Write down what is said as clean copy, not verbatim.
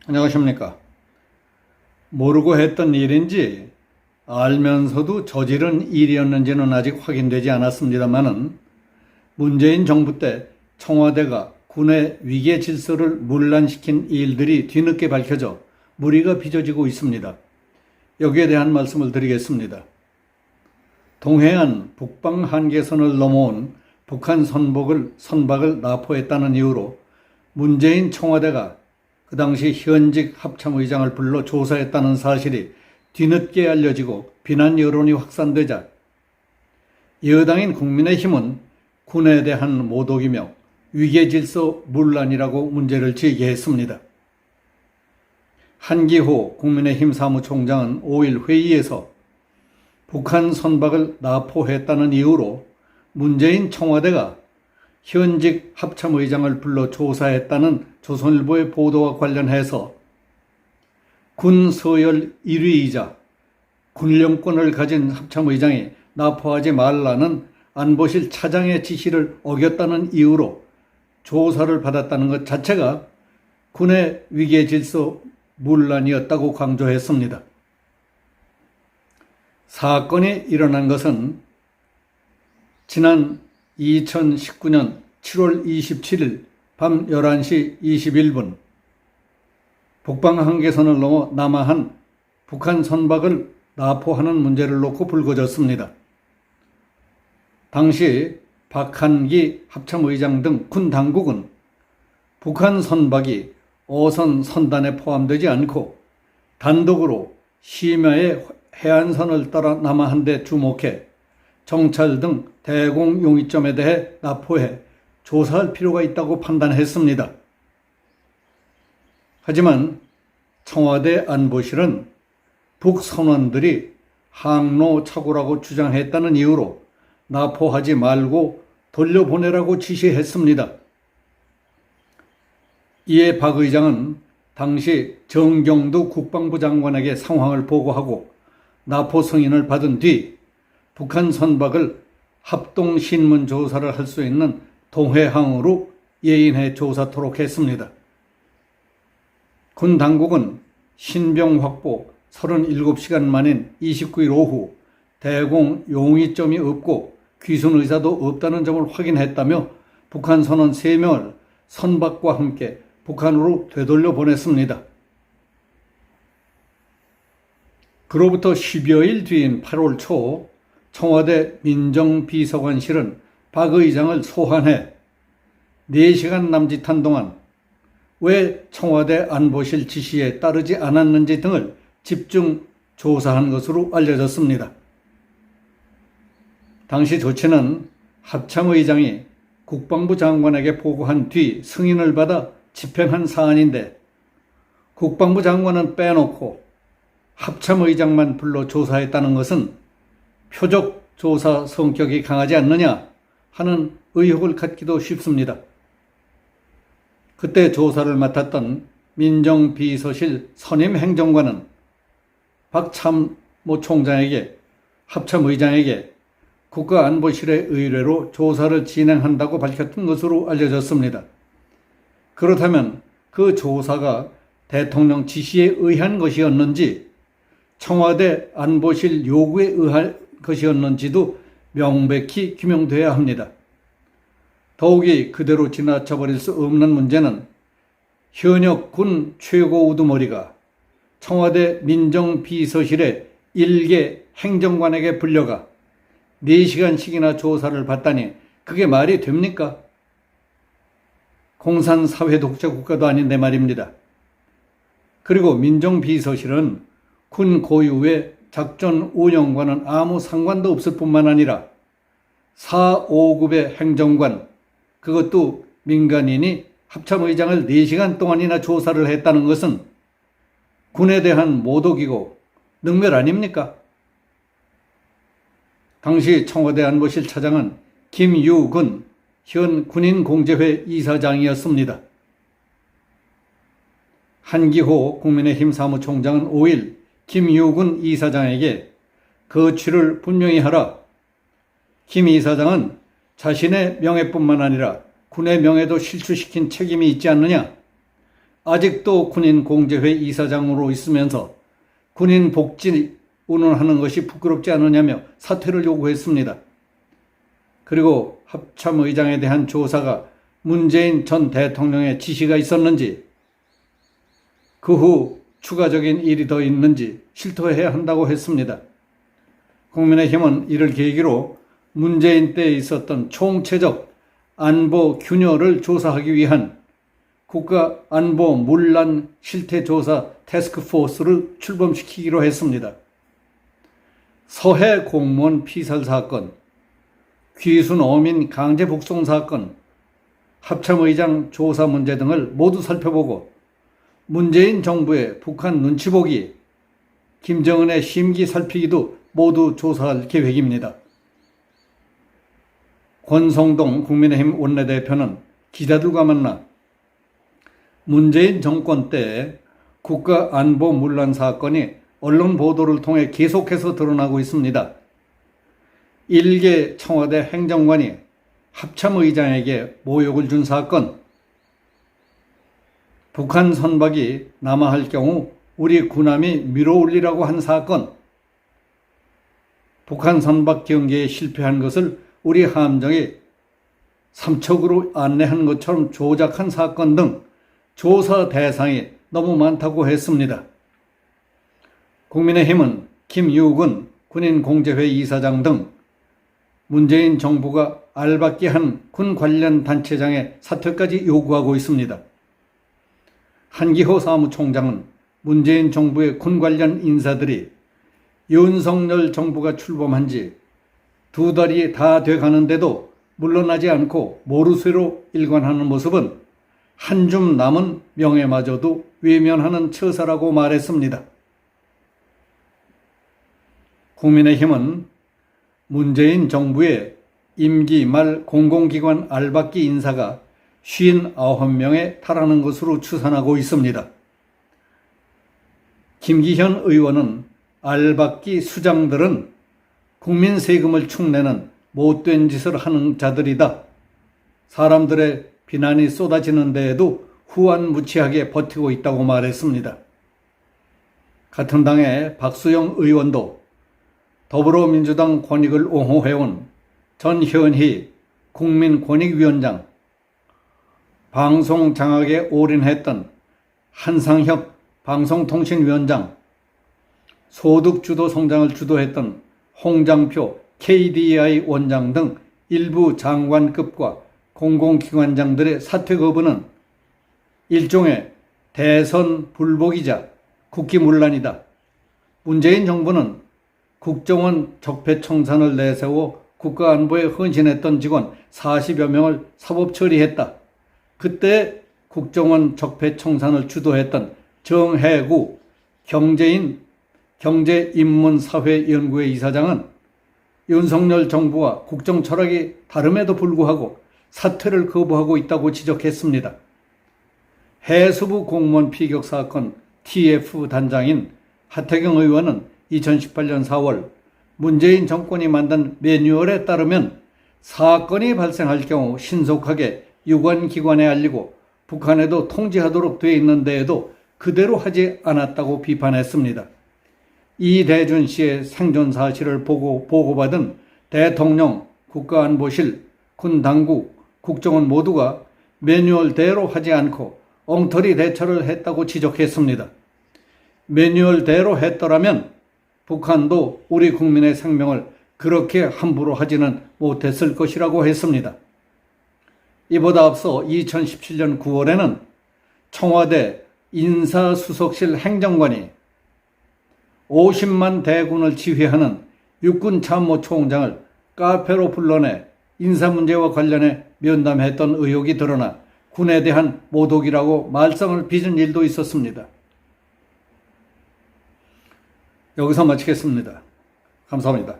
안녕하십니까. 모르고 했던 일인지 알면서도 저지른 일이었는지는 아직 확인되지 않았습니다만은 문재인 정부 때 청와대가 군의 위계 질서를 문란시킨 일들이 뒤늦게 밝혀져 무리가 빚어지고 있습니다. 여기에 대한 말씀을 드리겠습니다. 동해안 북방 한계선을 넘어온 북한 선박을 납포했다는 이유로 문재인 청와대가 그 당시 현직 합참의장을 불러 조사했다는 사실이 뒤늦게 알려지고 비난 여론이 확산되자 여당인 국민의힘은 군에 대한 모독이며 위계질서 문란이라고 문제를 제기했습니다. 한기호 국민의힘 사무총장은 5일 회의에서 북한 선박을 납포했다는 이유로 문재인 청와대가 현직 합참의장을 불러 조사했다는 조선일보의 보도와 관련해서 군 서열 1위이자 군령권을 가진 합참의장이 납포하지 말라는 안보실 차장의 지시를 어겼다는 이유로 조사를 받았다는 것 자체가 군의 위계질서 문란이었다고 강조했습니다. 사건이 일어난 것은 지난 2019년 7월 27일 밤 11시 21분 북방 한계선을 넘어 남하한 북한 선박을 납포하는 문제를 놓고 불거졌습니다. 당시 박한기 합참의장 등 군 당국은 북한 선박이 어선 선단에 포함되지 않고 단독으로 심야의 해안선을 따라 남하한 데 주목해 정찰 등 대공 용의점에 대해 납포해 조사할 필요가 있다고 판단했습니다. 하지만 청와대 안보실은 북선원들이 항로 착오라고 주장했다는 이유로 납포하지 말고 돌려보내라고 지시했습니다. 이에 박 의장은 당시 정경두 국방부 장관에게 상황을 보고하고 납포 승인을 받은 뒤 북한 선박을 합동신문 조사를 할 수 있는 동해항으로 예인해 조사토록 했습니다. 군 당국은 신병 확보 37시간 만인 29일 오후 대공 용의점이 없고 귀순 의사도 없다는 점을 확인했다며 북한 선원 3명을 선박과 함께 북한으로 되돌려 보냈습니다. 그로부터 10여일 뒤인 8월 초 청와대 민정비서관실은 박 의장을 소환해 4시간 남짓한 동안 왜 청와대 안보실 지시에 따르지 않았는지 등을 집중 조사한 것으로 알려졌습니다. 당시 조치는 합참의장이 국방부 장관에게 보고한 뒤 승인을 받아 집행한 사안인데 국방부 장관은 빼놓고 합참의장만 불러 조사했다는 것은 표적 조사 성격이 강하지 않느냐 하는 의혹을 갖기도 쉽습니다. 그때 조사를 맡았던 민정비서실 선임 행정관은 박 참모총장에게 합참의장에게 국가안보실의 의뢰로 조사를 진행한다고 밝혔던 것으로 알려졌습니다. 그렇다면 그 조사가 대통령 지시에 의한 것이었는지 청와대 안보실 요구에 의한 것이었는지도 명백히 규명돼야 합니다. 더욱이 그대로 지나쳐버릴 수 없는 문제는 현역 군 최고 우두머리가 청와대 민정비서실의 일개 행정관에게 불려가 4시간씩이나 조사를 받다니 그게 말이 됩니까? 공산사회 독재 국가도 아닌데 말입니다. 그리고 민정비서실은 군 고유의 작전 운영과는 아무 상관도 없을 뿐만 아니라 4, 5급의 행정관, 그것도 민간인이 합참의장을 4시간 동안이나 조사를 했다는 것은 군에 대한 모독이고 능멸 아닙니까? 당시 청와대 안보실 차장은 김유근 현 군인공제회 이사장이었습니다. 한기호 국민의힘 사무총장은 5일 김유근 이사장에게 거취를 분명히 하라. 김 이사장은 자신의 명예뿐만 아니라 군의 명예도 실추시킨 책임이 있지 않느냐. 아직도 군인공제회 이사장으로 있으면서 군인 복지 운운하는 것이 부끄럽지 않으냐며 사퇴를 요구했습니다. 그리고 합참의장에 대한 조사가 문재인 전 대통령의 지시가 있었는지, 그 후 추가적인 일이 더 있는지 실토해야 한다고 했습니다. 국민의힘은 이를 계기로 문재인 때에 있었던 총체적 안보 균열을 조사하기 위한 국가안보문란 실태조사 태스크포스를 출범시키기로 했습니다. 서해 공무원 피살 사건, 귀순 어민 강제 북송 사건, 합참의장 조사 문제 등을 모두 살펴보고 문재인 정부의 북한 눈치 보기, 김정은의 심기 살피기도 모두 조사할 계획입니다. 권성동 국민의힘 원내대표는 기자들과 만나 문재인 정권 때 국가안보문란 사건이 언론 보도를 통해 계속해서 드러나고 있습니다. 일개 청와대 행정관이 합참의장에게 모욕을 준 사건, 북한 선박이 남하할 경우 우리 군함이 밀어올리라고 한 사건, 북한 선박 경계에 실패한 것을 우리 함정이 삼척으로 안내한 것처럼 조작한 사건 등 조사 대상이 너무 많다고 했습니다. 국민의힘은 김유근 군인공제회 이사장 등 문재인 정부가 알박기 한 군 관련 단체장의 사퇴까지 요구하고 있습니다. 한기호 사무총장은 문재인 정부의 군 관련 인사들이 윤석열 정부가 출범한 지 2달이 다 돼가는데도 물러나지 않고 모르쇠로 일관하는 모습은 한 줌 남은 명예마저도 외면하는 처사라고 말했습니다. 국민의힘은 문재인 정부의 임기 말 공공기관 알박기 인사가 59명에 달하는 것으로 추산하고 있습니다. 김기현 의원은 알박기 수장들은 국민 세금을 축내는 못된 짓을 하는 자들이다. 사람들의 비난이 쏟아지는 데에도 후안무치하게 버티고 있다고 말했습니다. 같은 당의 박수영 의원도 더불어민주당 권익을 옹호해온 전현희 국민권익위원장, 방송 장악에 올인했던 한상혁 방송통신위원장, 소득주도 성장을 주도했던 홍장표 KDI 원장 등 일부 장관급과 공공기관장들의 사퇴 거부는 일종의 대선 불복이자 국기문란이다. 문재인 정부는 국정원 적폐청산을 내세워 국가안보에 헌신했던 직원 40여 명을 사법 처리했다. 그때 국정원 적폐청산을 주도했던 정해구 경제인문사회연구회 이사장은 윤석열 정부와 국정 철학이 다름에도 불구하고 사퇴를 거부하고 있다고 지적했습니다. 해수부 공무원 피격 사건 TF 단장인 하태경 의원은 2018년 4월 문재인 정권이 만든 매뉴얼에 따르면 사건이 발생할 경우 신속하게 유관기관에 알리고 북한에도 통지하도록 되어 있는 데에도 그대로 하지 않았다고 비판했습니다. 이대준 씨의 생존 사실을 보고받은 대통령, 국가안보실, 군당국, 국정원 모두가 매뉴얼대로 하지 않고 엉터리 대처를 했다고 지적했습니다. 매뉴얼대로 했더라면 북한도 우리 국민의 생명을 그렇게 함부로 하지는 못했을 것이라고 했습니다. 이보다 앞서 2017년 9월에는 청와대 인사수석실 행정관이 50만 대군을 지휘하는 육군참모총장을 카페로 불러내 인사 문제와 관련해 면담했던 의혹이 드러나 군에 대한 모독이라고 말썽을 빚은 일도 있었습니다. 여기서 마치겠습니다. 감사합니다.